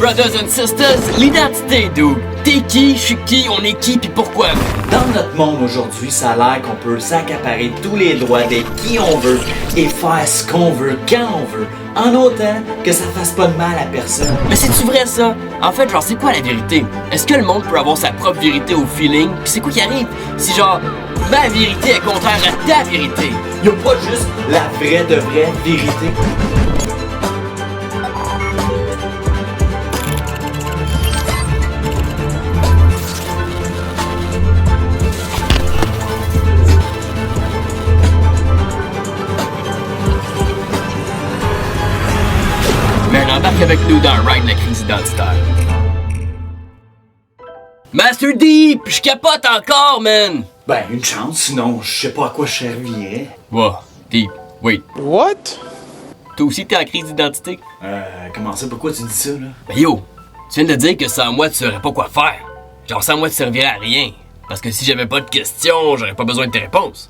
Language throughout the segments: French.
Brothers and sisters, l'identité, dude. T'es qui, je suis qui, on est qui, pis pourquoi? Dans notre monde aujourd'hui, ça a l'air qu'on peut s'accaparer tous les droits d'être qui on veut et faire ce qu'on veut quand on veut, en autant que ça fasse pas de mal à personne. Mais c'est-tu vrai ça? En fait, genre, c'est quoi la vérité? Est-ce que le monde peut avoir sa propre vérité au feeling? Pis c'est quoi qui arrive? Si genre, ma vérité est contraire à ta vérité. Y a pas juste la vraie de vraie vérité. Embarque avec nous dans Ride la crise identitaire. Master Deep, je capote encore, man! Ben, une chance, sinon je sais pas à quoi je servirais. Wow, Deep, wait. What? Toi aussi t'es en crise d'identité? Comment ça, pourquoi tu dis ça, là? Ben yo, tu viens de dire que sans moi tu saurais pas quoi faire. Genre sans moi tu servirais à rien. Parce que si j'avais pas de questions, j'aurais pas besoin de tes réponses.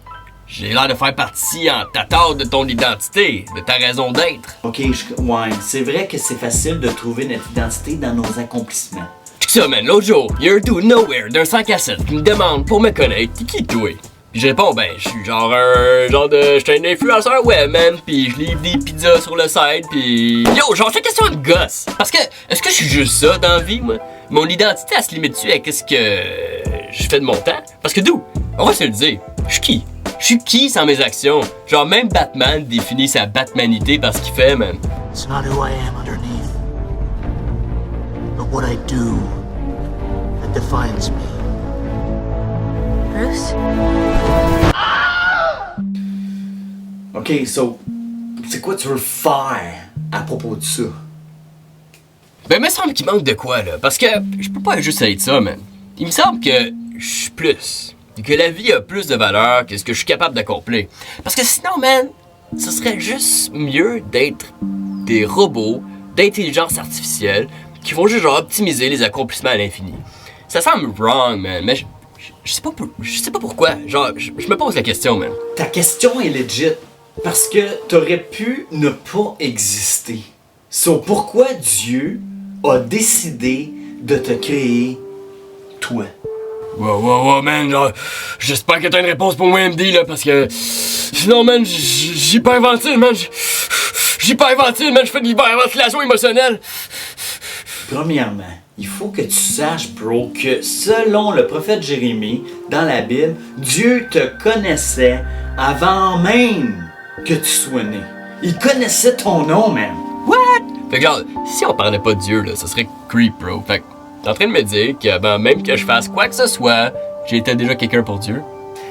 J'ai l'air de faire partie en tatard de ton identité, de ta raison d'être. Ok, ouais, c'est vrai que c'est facile de trouver notre identité dans nos accomplissements. Check ça, man, l'autre jour, y'a un dude nowhere d'un 100 qui me demande pour me connaître, t'es qui toi? Pis je réponds, ben, je suis j'suis un influenceur web, man, pis je livre des pizzas sur le site, pis yo, genre, c'est question de gosse. Parce que, est-ce que je suis juste ça dans la vie, moi? Mon identité, elle se limite-tu à qu'est-ce que je fais de mon temps? Parce que d'où? On va se le dire, je suis qui? Je suis qui sans mes actions? Genre, même Batman définit sa Batmanité par ce qu'il fait, man. It's not who I am underneath, but what I do that defines me. Bruce? Ok, so, c'est quoi tu veux faire à propos de ça? Ben, il me semble qu'il manque de quoi, là. Parce que je peux pas juste être ça, man. Il me semble que je suis plus. Et que la vie a plus de valeur que ce que je suis capable d'accomplir. Parce que sinon, man, ce serait juste mieux d'être des robots d'intelligence artificielle qui vont juste genre optimiser les accomplissements à l'infini. Ça semble wrong, man, mais je sais pas pourquoi. Genre, je me pose la question, man. Ta question est legit parce que t'aurais pu ne pas exister. So, pourquoi Dieu a décidé de te créer toi? Wow, man, genre, j'espère que t'as une réponse pour moi, MD, là, parce que sinon, man, j'hyperventile, man, j'hyperventile, man, je fais de l'hyperventilation émotionnelle. Premièrement, il faut que tu saches, bro, que selon le prophète Jérémie, dans la Bible, Dieu te connaissait avant même que tu sois né. Il connaissait ton nom, man. What? Fait que genre, si on parlait pas de Dieu, là, ça serait creep, bro. Fait que t'es en train de me dire qu'avant même que je fasse quoi que ce soit, j'étais déjà quelqu'un pour Dieu?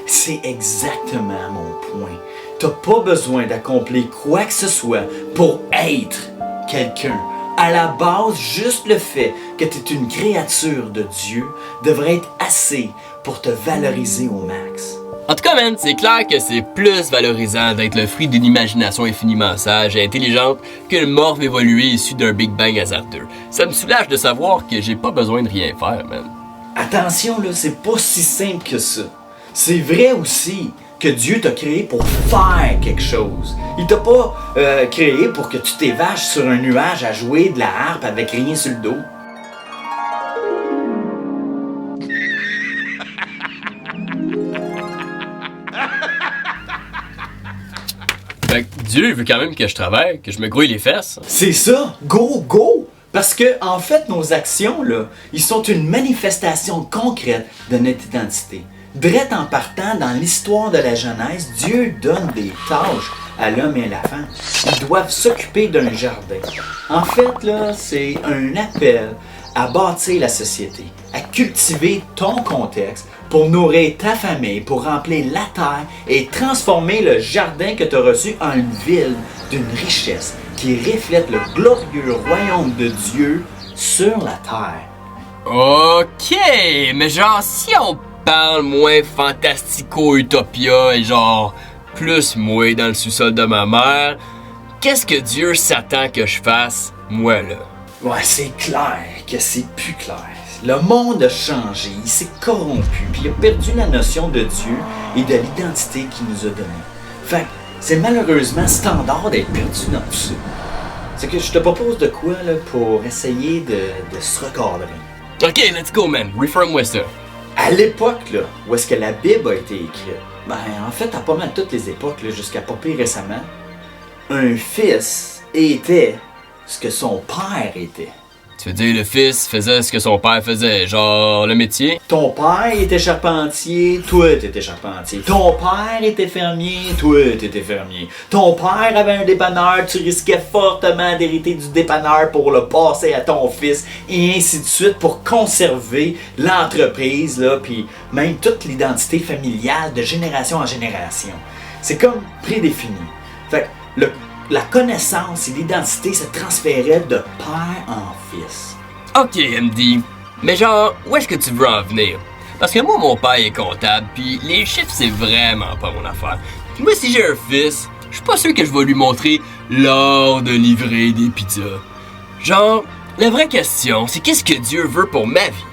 C'est exactement mon point. T'as pas besoin d'accomplir quoi que ce soit pour être quelqu'un. À la base, juste le fait que t'es une créature de Dieu devrait être assez pour te valoriser au max. En tout cas, man, c'est clair que c'est plus valorisant d'être le fruit d'une imagination infiniment sage et intelligente que le morve évolué issu d'un Big Bang hasardeux. Ça me soulage de savoir que j'ai pas besoin de rien faire, man. Attention, là, c'est pas si simple que ça. C'est vrai aussi que Dieu t'a créé pour faire quelque chose. Il t'a pas créé pour que tu t'évaches sur un nuage à jouer de la harpe avec rien sur le dos. Fait que Dieu veut quand même que je travaille, que je me grouille les fesses. C'est ça! Go, go! Parce que, en fait, nos actions, là, ils sont une manifestation concrète de notre identité. Drette en partant dans l'histoire de la Genèse, Dieu donne des tâches à l'homme et à la femme. Ils doivent s'occuper d'un jardin. En fait, là, c'est un appel à bâtir la société, à cultiver ton contexte pour nourrir ta famille, pour remplir la terre et transformer le jardin que tu as reçu en une ville d'une richesse qui reflète le glorieux royaume de Dieu sur la terre. Ok, mais genre, si on parle moins fantastico-utopia et genre plus moi dans le sous-sol de ma mère, qu'est-ce que Dieu s'attend que je fasse, moi, là? Ouais, c'est clair que c'est plus clair. Le monde a changé, il s'est corrompu, puis il a perdu la notion de Dieu et de l'identité qu'il nous a donnée. Fait que c'est malheureusement standard d'être perdu dans tout ça. C'est que je te propose de quoi là, pour essayer de se recadrer. Ok, let's go, man. Reform-moi ça. À l'époque là, où est-ce que la Bible a été écrite, ben en fait à pas mal toutes les époques, là, jusqu'à pas pire récemment, un fils était ce que son père était. Tu veux dire le fils faisait ce que son père faisait, genre le métier? Ton père était charpentier, toi t'étais charpentier. Ton père était fermier, toi t'étais fermier. Ton père avait un dépanneur, tu risquais fortement d'hériter du dépanneur pour le passer à ton fils, et ainsi de suite pour conserver l'entreprise, là, puis même toute l'identité familiale de génération en génération. C'est comme prédéfini. Fait que la connaissance et l'identité se transféraient de père en fils. Ok, MD. Mais genre, où est-ce que tu veux en venir? Parce que moi, mon père est comptable, puis les chiffres, c'est vraiment pas mon affaire. Puis moi, si j'ai un fils, je suis pas sûr que je vais lui montrer l'art de livrer des pizzas. Genre, la vraie question, c'est qu'est-ce que Dieu veut pour ma vie?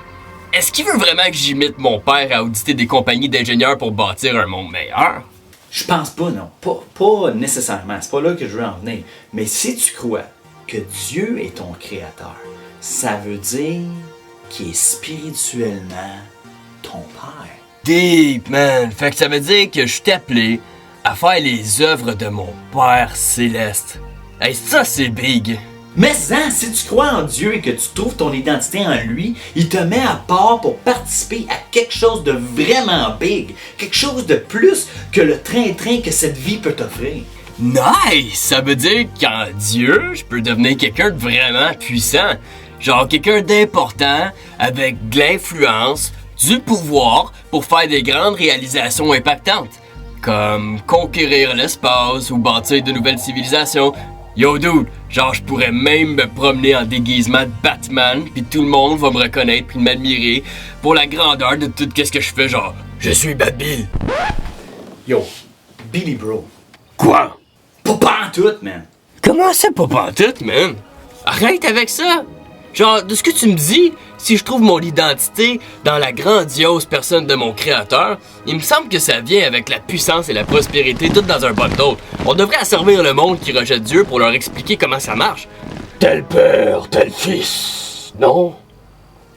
Est-ce qu'il veut vraiment que j'imite mon père à auditer des compagnies d'ingénieurs pour bâtir un monde meilleur? Je pense pas, non. Pas nécessairement. C'est pas là que je veux en venir. Mais si tu crois que Dieu est ton créateur, ça veut dire qu'il est spirituellement ton père. Deep, man. Fait que ça veut dire que je suis appelé à faire les œuvres de mon Père céleste. Hey, ça, c'est big. Mais si tu crois en Dieu et que tu trouves ton identité en lui, il te met à part pour participer à quelque chose de vraiment big, quelque chose de plus que le train-train que cette vie peut t'offrir. Nice! Ça veut dire qu'en Dieu, je peux devenir quelqu'un de vraiment puissant. Genre quelqu'un d'important, avec de l'influence, du pouvoir pour faire des grandes réalisations impactantes. Comme conquérir l'espace ou bâtir de nouvelles civilisations. Yo dude, genre je pourrais même me promener en déguisement de Batman, puis tout le monde va me reconnaître puis m'admirer pour la grandeur de tout ce que je fais, genre je suis Bad Bill. Yo, Billy Bro. Quoi? Pas pantoute, man. Comment ça, pas pantoute, man? Arrête avec ça! Genre, de ce que tu me dis, si je trouve mon identité dans la grandiose personne de mon créateur, il me semble que ça vient avec la puissance et la prospérité tout dans un bundle. On devrait asservir le monde qui rejette Dieu pour leur expliquer comment ça marche. Tel père, tel fils, non?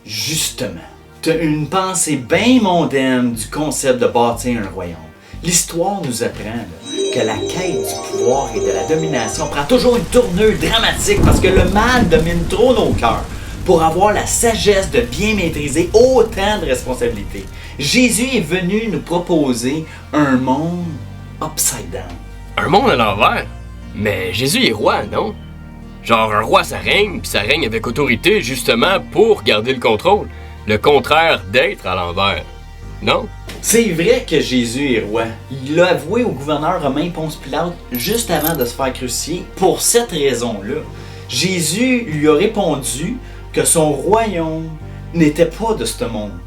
Justement, t'as une pensée bien mondaine du concept de bâtir un royaume. L'histoire nous apprend là, que la quête du pouvoir et de la domination prend toujours une tournure dramatique parce que le mal domine trop nos cœurs pour avoir la sagesse de bien maîtriser autant de responsabilités. Jésus est venu nous proposer un monde upside down. Un monde à l'envers? Mais Jésus est roi, non? Genre un roi ça règne, puis ça règne avec autorité justement pour garder le contrôle. Le contraire d'être à l'envers, non? C'est vrai que Jésus est roi. Il l'a avoué au gouverneur romain Ponce Pilate juste avant de se faire crucifier pour cette raison-là. Jésus lui a répondu que son royaume n'était pas de ce monde.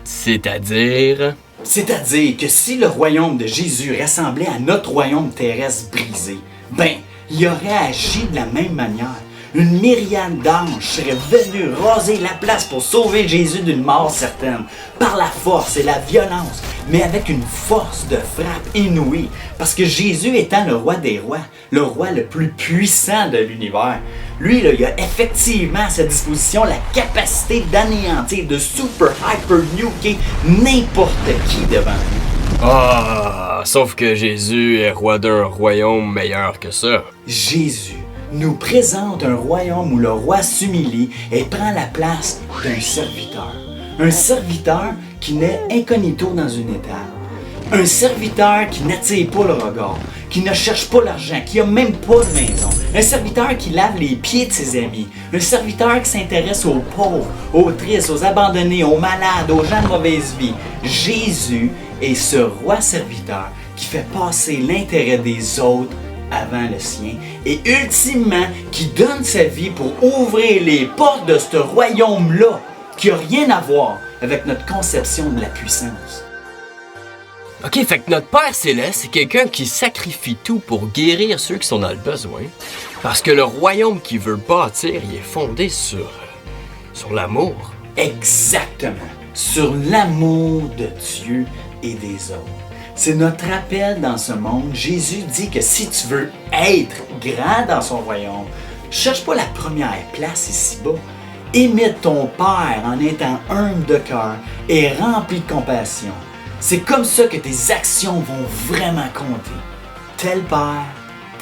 C'est-à-dire que si le royaume de Jésus ressemblait à notre royaume terrestre brisé, ben, il aurait agi de la même manière. Une myriade d'anges serait venue raser la place pour sauver Jésus d'une mort certaine, par la force et la violence, mais avec une force de frappe inouïe, parce que Jésus étant le roi des rois, le roi le plus puissant de l'univers, lui, là, il a effectivement à sa disposition la capacité d'anéantir, de super hyper nuker n'importe qui devant lui. Ah, sauf que Jésus est roi d'un royaume meilleur que ça. Jésus nous présente un royaume où le roi s'humilie et prend la place d'un serviteur. Un serviteur qui naît incognito dans une étable. Un serviteur qui n'attire pas le regard, qui ne cherche pas l'argent, qui n'a même pas de maison. Un serviteur qui lave les pieds de ses amis. Un serviteur qui s'intéresse aux pauvres, aux tristes, aux abandonnés, aux malades, aux gens de mauvaise vie. Jésus est ce roi serviteur qui fait passer l'intérêt des autres avant le sien et ultimement qui donne sa vie pour ouvrir les portes de ce royaume-là qui n'a rien à voir avec notre conception de la puissance. Ok, fait que notre Père Céleste, c'est quelqu'un qui sacrifie tout pour guérir ceux qui sont dans le besoin. Parce que le royaume qu'il veut bâtir, il est fondé sur l'amour. Exactement. Sur l'amour de Dieu et des autres. C'est notre appel dans ce monde. Jésus dit que si tu veux être grand dans son royaume, Cherche pas la première place ici-bas. Imite ton Père en étant humble de cœur et rempli de compassion. C'est comme ça que tes actions vont vraiment compter. Tel Père,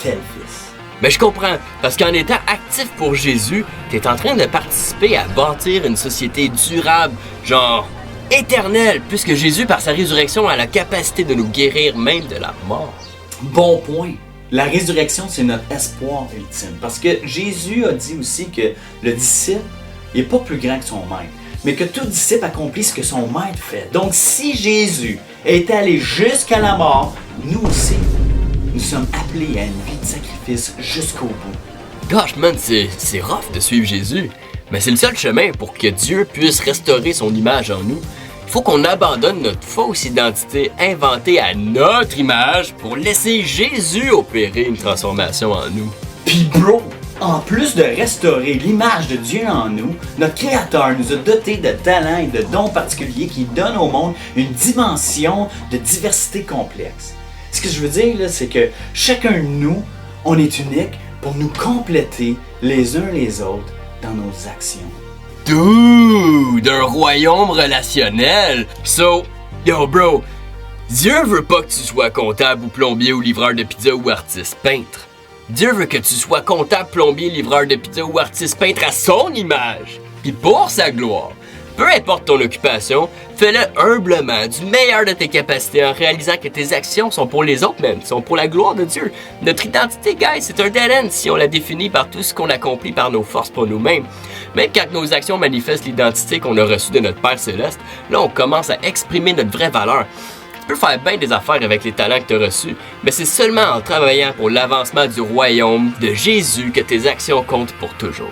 tel Fils. Mais je comprends, parce qu'en étant actif pour Jésus, t'es en train de participer à bâtir une société durable, genre éternelle, puisque Jésus, par sa résurrection, a la capacité de nous guérir même de la mort. Bon point. La résurrection, c'est notre espoir ultime. Parce que Jésus a dit aussi que le disciple n'est pas plus grand que son maître, mais que tout disciple accomplit ce que son maître fait. Donc si Jésus est allé jusqu'à la mort, nous aussi, nous sommes appelés à une vie de sacrifice jusqu'au bout. Gosh man, c'est rough de suivre Jésus, mais c'est le seul chemin pour que Dieu puisse restaurer son image en nous. Il faut qu'on abandonne notre fausse identité inventée à notre image pour laisser Jésus opérer une transformation en nous. Puis bro, en plus de restaurer l'image de Dieu en nous, notre Créateur nous a dotés de talents et de dons particuliers qui donnent au monde une dimension de diversité complexe. Ce que je veux dire, là, c'est que chacun de nous, on est unique pour nous compléter les uns les autres dans nos actions. Dude, un royaume relationnel. So, yo bro, Dieu veut pas que tu sois comptable ou plombier ou livreur de pizza ou artiste peintre. Dieu veut que tu sois comptable, plombier, livreur de pizza ou artiste peintre à son image, puis pour sa gloire. Peu importe ton occupation, fais-le humblement, du meilleur de tes capacités, en réalisant que tes actions sont pour les autres mêmes, sont pour la gloire de Dieu. Notre identité, guys, c'est un dead end si on la définit par tout ce qu'on accomplit par nos forces pour nous-mêmes. Même quand nos actions manifestent l'identité qu'on a reçue de notre Père Céleste, là on commence à exprimer notre vraie valeur. Tu peux faire bien des affaires avec les talents que tu as reçus, mais c'est seulement en travaillant pour l'avancement du royaume de Jésus que tes actions comptent pour toujours.